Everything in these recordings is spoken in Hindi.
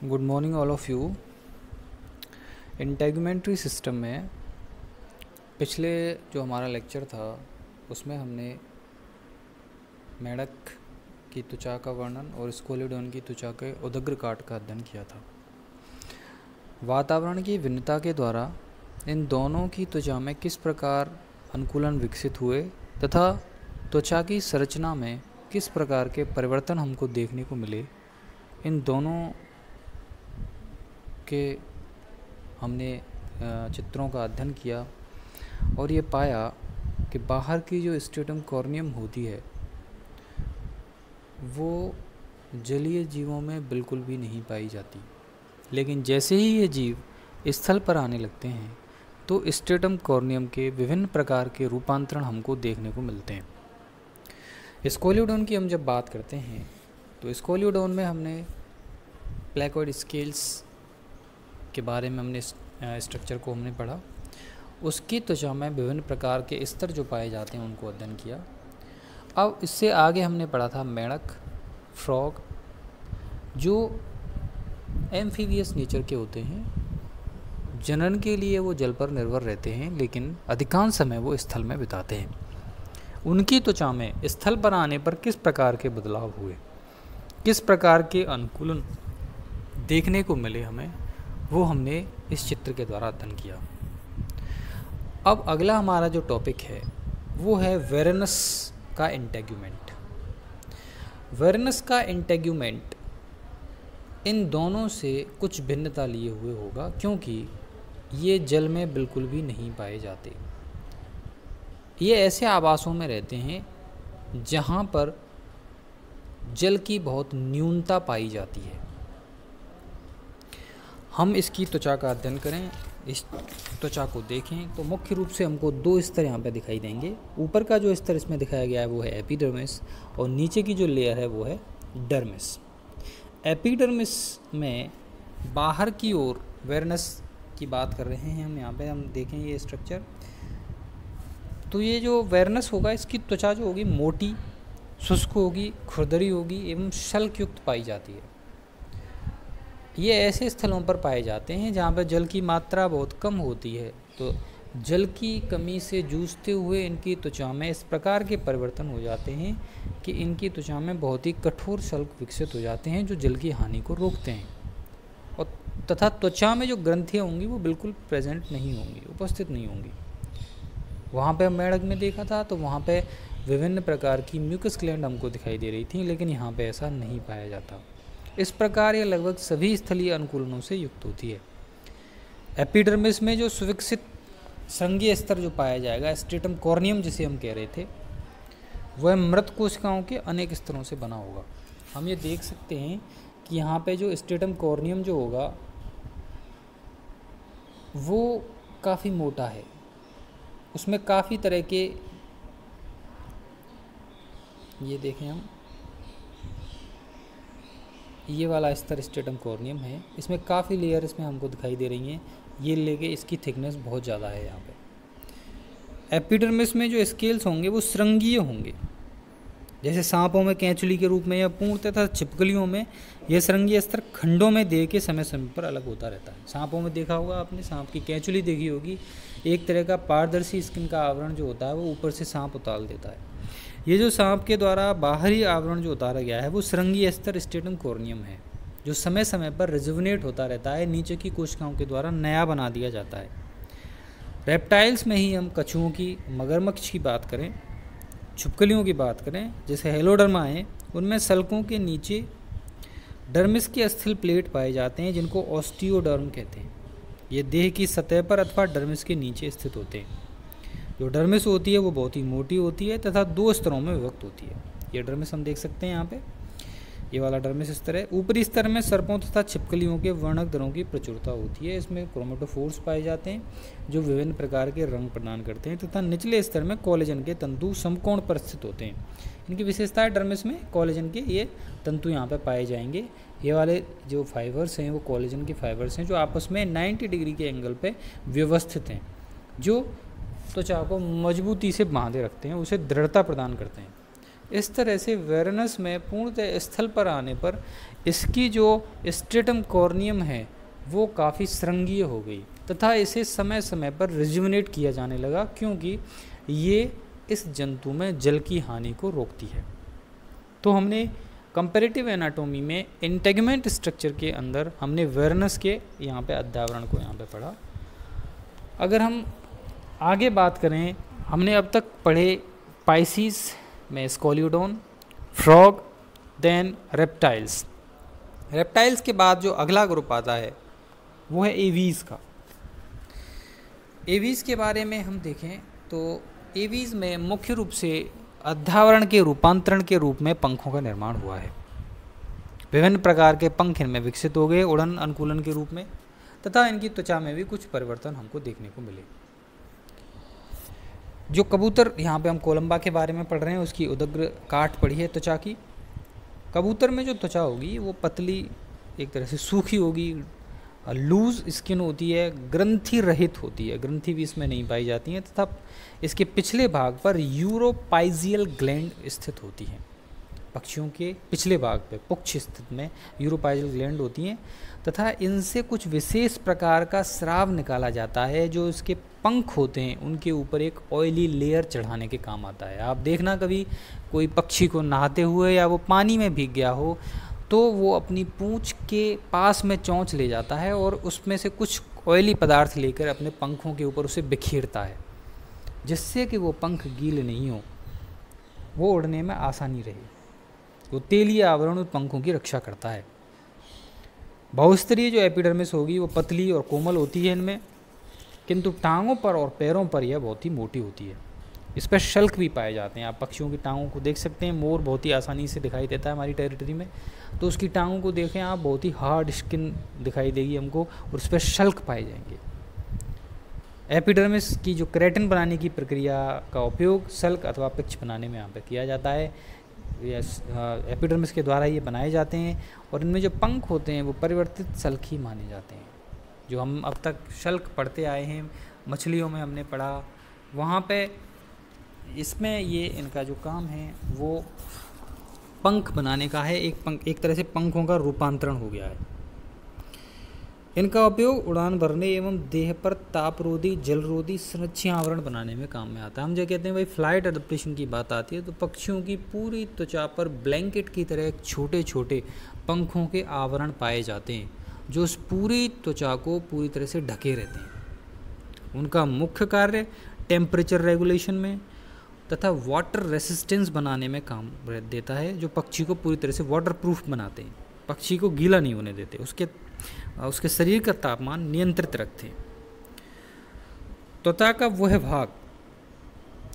Good morning all of you. Integumentary system में पिछले जो हमारा लेक्चर था उसमें हमने मेंढक की त्वचा का वर्णन और स्कोलिडोन की त्वचा के उदग्र काट का अध्ययन किया था। वातावरण की भिन्नता के द्वारा इन दोनों की त्वचा में किस प्रकार अनुकूलन विकसित हुए तथा त्वचा की संरचना में किस प्रकार के परिवर्तन हमको देखने को मिले, इन दोनों के हमने चित्रों का अध्ययन किया और ये पाया कि बाहर की जो स्ट्रेटम कॉर्नियम होती है वो जलीय जीवों में बिल्कुल भी नहीं पाई जाती, लेकिन जैसे ही ये जीव स्थल पर आने लगते हैं तो स्ट्रेटम कॉर्नियम के विभिन्न प्रकार के रूपांतरण हमको देखने को मिलते हैं। स्कोलिडोन की हम जब बात करते हैं तो स्कोलिडोन में हमने प्लेकोइड स्केल्स के बारे में हमने स्ट्रक्चर को हमने पढ़ा। उसकी त्वचा में विभिन्न प्रकार के स्तर जो पाए जाते हैं उनको अध्ययन किया। अब इससे आगे हमने पढ़ा था मेंढक, फ्रॉग, जो एम्फीबियस नेचर के होते हैं। जनन के लिए वो जल पर निर्भर रहते हैं, लेकिन अधिकांश समय वो स्थल में बिताते हैं। उनकी त्वचा में स्थल पर आने पर किस प्रकार के बदलाव हुए, किस प्रकार के अनुकूलन देखने को मिले हमें, वो हमने इस चित्र के द्वारा अध्ययन किया। अब अगला हमारा जो टॉपिक है वो है वेरेनस का इंटेगुमेंट। वेरेनस का इंटेगुमेंट इन दोनों से कुछ भिन्नता लिए हुए होगा, क्योंकि ये जल में बिल्कुल भी नहीं पाए जाते। ये ऐसे आवासों में रहते हैं जहाँ पर जल की बहुत न्यूनता पाई जाती है। हम इसकी त्वचा का अध्ययन करें, इस त्वचा को देखें तो मुख्य रूप से हमको दो स्तर यहाँ पे दिखाई देंगे। ऊपर का जो स्तर इसमें दिखाया गया है वो है एपिडर्मिस और नीचे की जो लेयर है वो है डर्मिस। एपिडर्मिस में बाहर की ओर वेरेनस की बात कर रहे हैं हम। यहाँ पे हम देखें ये स्ट्रक्चर, तो ये जो वेरेनस होगा इसकी त्वचा जो होगी मोटी, शुष्क होगी, खुरदरी होगी एवं शल्कयुक्त पाई जाती है। ये ऐसे स्थलों पर पाए जाते हैं जहाँ पर जल की मात्रा बहुत कम होती है, तो जल की कमी से जूझते हुए इनकी त्वचा में इस प्रकार के परिवर्तन हो जाते हैं कि इनकी त्वचा में बहुत ही कठोर शल्क विकसित हो जाते हैं जो जल की हानि को रोकते हैं। और तथा त्वचा में जो ग्रंथियाँ होंगी वो बिल्कुल प्रेजेंट नहीं होंगी, उपस्थित नहीं होंगी। वहाँ पे मेंढक में देखा था तो वहाँ पे विभिन्न प्रकार की म्यूकस ग्लैंड हमको दिखाई दे रही थी, लेकिन यहाँ पे ऐसा नहीं पाया जाता। इस प्रकार ये लगभग सभी स्थलीय अनुकूलनों से युक्त होती है। एपिडर्मिस में जो सुविकसित संघीय स्तर जो पाया जाएगा, स्ट्रेटम कॉर्नियम जिसे हम कह रहे थे, वह मृत कोशिकाओं के अनेक स्तरों से बना होगा। हम ये देख सकते हैं कि यहाँ पे जो स्ट्रेटम कॉर्नियम जो होगा वो काफ़ी मोटा है, उसमें काफ़ी तरह के, ये देखें हम, ये वाला स्तर स्ट्रेटम कॉर्नियम है, इसमें काफ़ी लेयर इसमें हमको दिखाई दे रही हैं। ये लेके इसकी थिकनेस बहुत ज़्यादा है यहाँ पे। एपिडर्मिस में जो स्केल्स होंगे वो श्रृंगीय होंगे, जैसे सांपों में कैंचुली के रूप में या पूर्ण तथा छिपकलियों में यह श्रृंगीय स्तर खंडों में दे के समय समय पर अलग होता रहता है। सांपों में देखा होगा आपने, सांप की कैंचुली देखी होगी, एक तरह का पारदर्शी स्किन का आवरण जो होता है वो ऊपर से सांप उतार देता है। ये जो सांप के द्वारा बाहरी आवरण जो उतारा गया है वो श्रृंगीय स्तर स्ट्रेटम कॉर्नियम है, जो समय समय पर रिजुविनेट होता रहता है, नीचे की कोशिकाओं के द्वारा नया बना दिया जाता है। रेप्टाइल्स में ही हम कछुओं की, मगरमच्छ की बात करें, छिपकलियों की बात करें, जैसे हेलोडर्मा है, उनमें सल्कों के नीचे डर्मिस के अस्थिल प्लेट पाए जाते हैं जिनको ऑस्टियोडर्म कहते हैं। ये देह की सतह पर अथवा डर्मिस के नीचे स्थित होते हैं। जो डर्मिस होती है वो बहुत ही मोटी होती है तथा दो स्तरों में विभक्त होती है। ये डर्मिस हम देख सकते हैं यहाँ पे, ये वाला डर्मिस स्तर है। ऊपरी स्तर में सर्पों तथा छिपकलियों के वर्णक दरों की प्रचुरता होती है। इसमें क्रोमेटोफोर्स पाए जाते हैं जो विभिन्न प्रकार के रंग प्रदान करते हैं, तथा निचले स्तर में कोलेजन के तंतु समकोण पर स्थित होते हैं। इनकी विशेषता है डर्मिस में कोलेजन के ये तंतु यहाँ पे पाए जाएंगे। ये वाले जो फाइबर्स हैं वो कोलेजन के फाइबर्स हैं जो आपस में 90 डिग्री के एंगल पे व्यवस्थित हैं, जो त्वचा को मजबूती से बांधे रखते हैं, उसे दृढ़ता प्रदान करते हैं। इस तरह से वेरनस में पूर्णतः स्थल पर आने पर इसकी जो स्ट्रेटम कॉर्नियम है वो काफ़ी श्रृंगीय हो गई तथा इसे समय समय पर रिजुविनेट किया जाने लगा, क्योंकि ये इस जंतु में जल की हानि को रोकती है। तो हमने कंपैरेटिव एनाटॉमी में इंटेगमेंट स्ट्रक्चर के अंदर हमने वेरनस के यहाँ पे अध्यावरण को यहाँ पे पढ़ा। अगर हम आगे बात करें, हमने अब तक पढ़े पाइसिस में स्कोलियोडोन, फ्रॉग, देन रेप्टाइल्स। रेप्टाइल्स के बाद जो अगला ग्रुप आता है वो है एवीज़ का। एवीज़ के बारे में हम देखें तो एवीज़ में मुख्य रूप से अध्यावरण के रूपांतरण के रूप में पंखों का निर्माण हुआ है। विभिन्न प्रकार के पंख इनमें विकसित हो गए उड़न अनुकूलन के रूप में, तथा इनकी त्वचा में भी कुछ परिवर्तन हमको देखने को मिले। जो कबूतर, यहाँ पे हम कोलंबा के बारे में पढ़ रहे हैं, उसकी उदग्र काट पड़ी है त्वचा की। कबूतर में जो त्वचा होगी वो पतली, एक तरह से सूखी होगी, लूज स्किन होती है, ग्रंथि रहित होती है, ग्रंथि भी इसमें नहीं पाई जाती हैं, तथा इसके पिछले भाग पर यूरोपाइजियल ग्लैंड स्थित होती हैं। पक्षियों के पिछले भाग पे पुच्छ स्थित में यूरोपाइजियल ग्लैंड होती हैं, तथा इनसे कुछ विशेष प्रकार का स्राव निकाला जाता है जो इसके पंख होते हैं उनके ऊपर एक ऑयली लेयर चढ़ाने के काम आता है। आप देखना कभी कोई पक्षी को नहाते हुए या वो पानी में भीग गया हो तो वो अपनी पूंछ के पास में चोंच ले जाता है और उसमें से कुछ ऑयली पदार्थ लेकर अपने पंखों के ऊपर उसे बिखेरता है, जिससे कि वो पंख गीले नहीं हो, वो उड़ने में आसानी रहे। वो तेलीय आवरण उन पंखों की रक्षा करता है। बहुस्तरीय जो एपिडर्मिस होगी वो पतली और कोमल होती है इनमें, किंतु टांगों पर और पैरों पर यह बहुत ही मोटी होती है। इस पर शल्क भी पाए जाते हैं। आप पक्षियों की टांगों को देख सकते हैं। मोर बहुत ही आसानी से दिखाई देता है हमारी टेरिटरी में, तो उसकी टांगों को देखें आप, बहुत ही हार्ड स्किन दिखाई देगी हमको और उस पर शल्क पाए जाएंगे। एपिडर्मिस की जो केराटिन बनाने की प्रक्रिया का उपयोग शल्क अथवा पिच बनाने में यहाँ पर किया जाता है। एपिडर्मिस के द्वारा ये बनाए जाते हैं और इनमें जो पंख होते हैं वो परिवर्तित शल्क ही माने जाते हैं। जो हम अब तक शल्क पढ़ते आए हैं, मछलियों में हमने पढ़ा, वहाँ पे इसमें ये इनका जो काम है वो पंख बनाने का है। एक तरह से पंखों का रूपांतरण हो गया है। इनका उपयोग उड़ान भरने एवं देह पर तापरोधी जलरोधी संरक्षण आवरण बनाने में काम में आता है। हम जो कहते हैं भाई फ्लाइट एडेप्टेशन की बात आती है तो पक्षियों की पूरी त्वचा पर ब्लैंकेट की तरह छोटे छोटे पंखों के आवरण पाए जाते हैं जो उस पूरी त्वचा को पूरी तरह से ढके रहते हैं। उनका मुख्य कार्य टेम्परेचर रेगुलेशन में तथा वाटर रेसिस्टेंस बनाने में काम देता है, जो पक्षी को पूरी तरह से वाटर प्रूफ बनाते हैं, पक्षी को गीला नहीं होने देते, उसके शरीर का तापमान नियंत्रित रखते हैं। त्वचा का वह भाग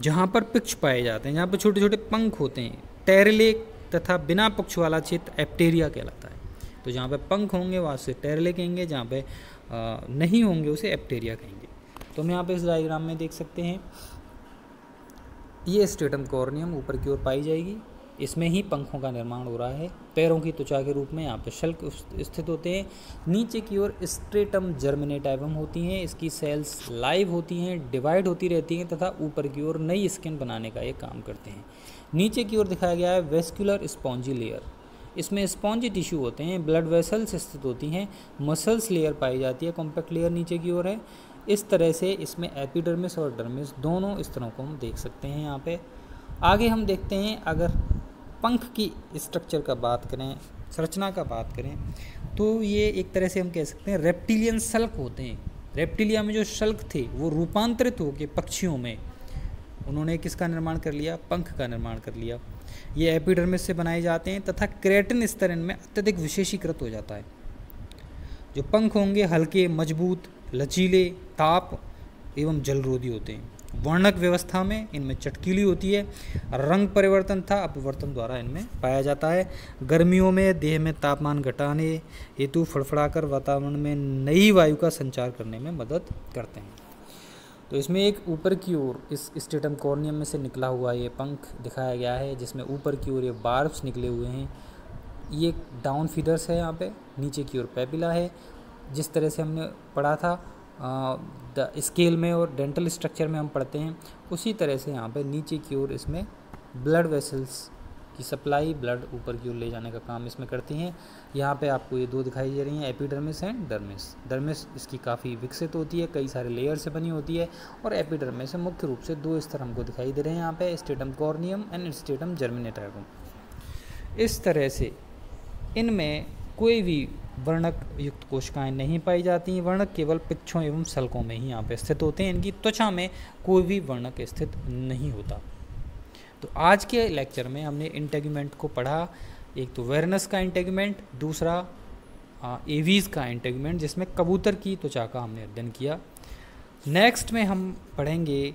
जहाँ पर पिच पाए जाते हैं, जहाँ पर छोटे छोटे पंख होते हैं, टेरिले तथा बिना पुच्छ वाला क्षेत्र एप्टेरिया कहलाता है। तो जहाँ पे पंख होंगे वहाँ से टेरिले कहेंगे, जहाँ पे नहीं होंगे उसे एप्टेरिया कहेंगे। तो हम यहाँ पे इस डायग्राम में देख सकते हैं, ये स्ट्रेटम कॉर्नियम ऊपर की ओर पाई जाएगी, इसमें ही पंखों का निर्माण हो रहा है। पैरों की त्वचा के रूप में यहाँ पे शल्क स्थित होते हैं। नीचे की ओर स्ट्रेटम जर्मिनेटाइवम होती हैं, इसकी सेल्स लाइव होती हैं, डिवाइड होती रहती हैं तथा ऊपर की ओर नई स्किन बनाने का ये काम करते हैं। नीचे की ओर दिखाया गया है वेस्कुलर स्पॉन्जी लेयर, इसमें स्पॉन्जी टिश्यू होते हैं, ब्लड वेसल्स स्थित होती हैं, मसल्स लेयर पाई जाती है, कॉम्पैक्ट लेयर नीचे की ओर है। इस तरह से इसमें एपिडर्मिस और डर्मिस दोनों इस तरह को हम देख सकते हैं। यहाँ पे आगे हम देखते हैं, अगर पंख की स्ट्रक्चर का बात करें, संरचना का बात करें, तो ये एक तरह से हम कह सकते हैं रेप्टिलियन शल्क होते हैं। रेप्टिलिया में जो शल्क थे वो रूपांतरित होकर पक्षियों में उन्होंने किसका निर्माण कर लिया, पंख का निर्माण कर लिया। ये एपिडर्मिस से बनाए जाते हैं तथा केराटिन स्तर इनमें अत्यधिक विशेषीकृत हो जाता है। जो पंख होंगे हल्के, मजबूत, लचीले, ताप एवं जलरोधी होते हैं। वर्णक व्यवस्था में इनमें चटकीली होती है। रंग परिवर्तन था अपवर्तन द्वारा इनमें पाया जाता है। गर्मियों में देह में तापमान घटाने हेतु फड़फड़ाकर वातावरण में नई वायु का संचार करने में मदद करते हैं। तो इसमें एक ऊपर की ओर इस स्ट्रेटम कॉर्नियम में से निकला हुआ ये पंख दिखाया गया है, जिसमें ऊपर की ओर ये बार्ब्स निकले हुए हैं। ये डाउन फीडर्स है, यहाँ पे नीचे की ओर पेपिला है। जिस तरह से हमने पढ़ा था द स्केल में और डेंटल स्ट्रक्चर में हम पढ़ते हैं, उसी तरह से यहाँ पे नीचे की ओर इसमें ब्लड वेसल्स की सप्लाई, ब्लड ऊपर की ओर ले जाने का काम इसमें करती हैं। यहाँ पे आपको ये दो दिखाई दे रही हैं, एपिडर्मिस एंड डर्मिस। डर्मिस इसकी काफ़ी विकसित होती है, कई सारे लेयर से बनी होती है, और एपिडर्मिस में मुख्य रूप से दो स्तर हमको दिखाई दे रहे हैं यहाँ पे, स्ट्रेटम कॉर्नियम एंड स्ट्रेटम जर्मिनेटरम। इस तरह से इनमें कोई भी वर्णक युक्त कोशिकाएं नहीं पाई जाती हैं। वर्णक केवल पिच्छों एवं सल्कों में ही यहाँ पे स्थित होते हैं, इनकी त्वचा में कोई भी वर्णक स्थित नहीं होता। तो आज के लेक्चर में हमने इंटेगुमेंट को पढ़ा, एक तो वेरनस का इंटेगुमेंट, दूसरा एवीज का इंटेगुमेंट जिसमें कबूतर की त्वचा का हमने अध्ययन किया। नेक्स्ट में हम पढ़ेंगे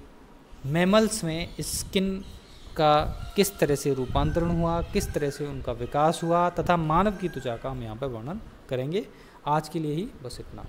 मैमल्स में स्किन का किस तरह से रूपांतरण हुआ, किस तरह से उनका विकास हुआ, तथा मानव की त्वचा का हम यहाँ पर वर्णन करेंगे। आज के लिए ही बस इतना।